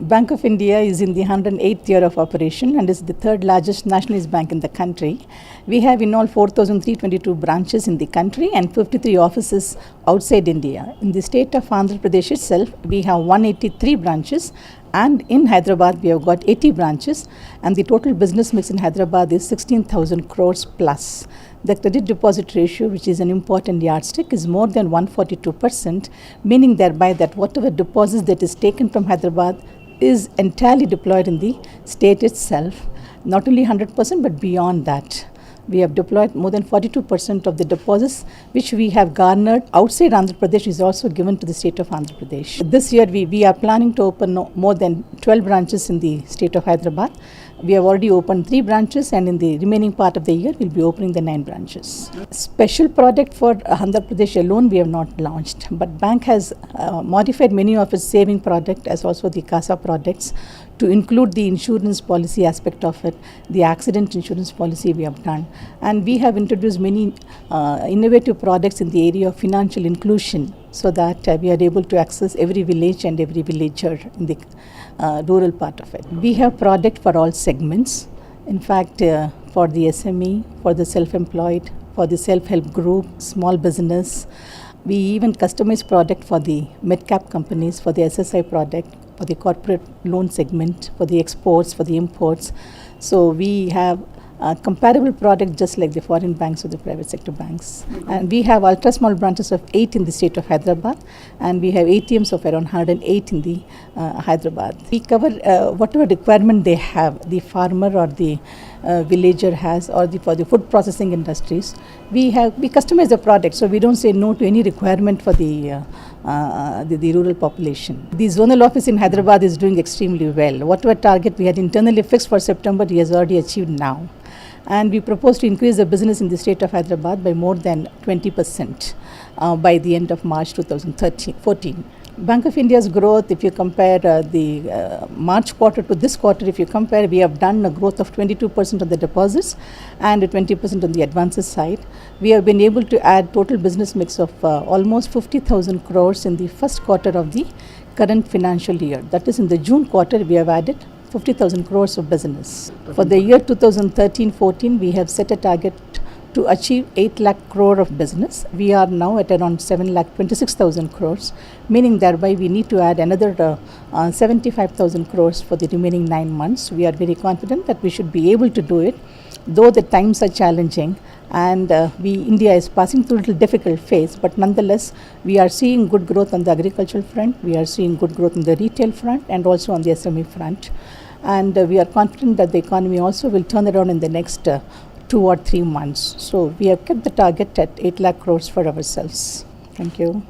Bank of India is in the 108th year of operation and is the third largest nationalized bank in the country. We have in all 4,322 branches in the country and 53 offices outside India. In the state of Andhra Pradesh itself, we have 183 branches, and in Hyderabad we have got 80 branches, and the total business mix in Hyderabad is 16,000 crores plus. The credit deposit ratio, which is an important yardstick, is more than 142%, meaning thereby that whatever deposits that is taken from Hyderabad is entirely deployed in the state itself, not only 100% but beyond that. We have deployed more than 42% of the deposits which we have garnered outside Andhra Pradesh is also given to the state of Andhra Pradesh. This year we are planning to open more than 12 branches in the state of Hyderabad. We have already opened 3 branches, and in the remaining part of the year we'll be opening the 9 branches. Special product for Andhra Pradesh alone we have not launched, but bank has modified many of its saving product as also the CASA products to include the insurance policy aspect of it, the accident insurance policy we have done, and we have introduced many innovative products in the area of financial inclusion, so that we are able to access every village and every villager in the rural part of it. We have product for all segments. In fact, for the SME, for the self-employed, for the self-help group, small business. We even customize product for the mid-cap companies, for the SSI product, for the corporate loan segment, for the exports, for the imports. So we have comparable product just like the foreign banks or the private sector banks. And we have ultra small branches of 8 in the state of Hyderabad, and we have ATMs of around 108 in the Hyderabad. We cover whatever requirement they have, the farmer or the villager has, or for the food processing industries. We customize the product, so we don't say no to any requirement for the rural population. The zonal office in Hyderabad is doing extremely well. Whatever target we had internally fixed for September, he has already achieved now. And we propose to increase the business in the state of Hyderabad by more than 20% by the end of March 2014. Bank of India's growth, if you compare the March quarter to this quarter, if you compare, we have done a growth of 22% on the deposits and 20% on the advances side. We have been able to add total business mix of almost 50,000 crores in the first quarter of the current financial year. That is, in the June quarter, we have added 50,000 crores of business. For the year 2013-14, we have set a target to achieve 8 lakh crore of business. We are now at around 7 lakh 26,000 crores, meaning thereby we need to add another 75,000 crores for the remaining 9 months. We are very confident that we should be able to do it, though the times are challenging and India is passing through a little difficult phase, but nonetheless we are seeing good growth on the agricultural front, we are seeing good growth on the retail front and also on the SME front, and we are confident that the economy also will turn around in the next 2 or 3 months. So we have kept the target at 8 lakh crores for ourselves. Thank you.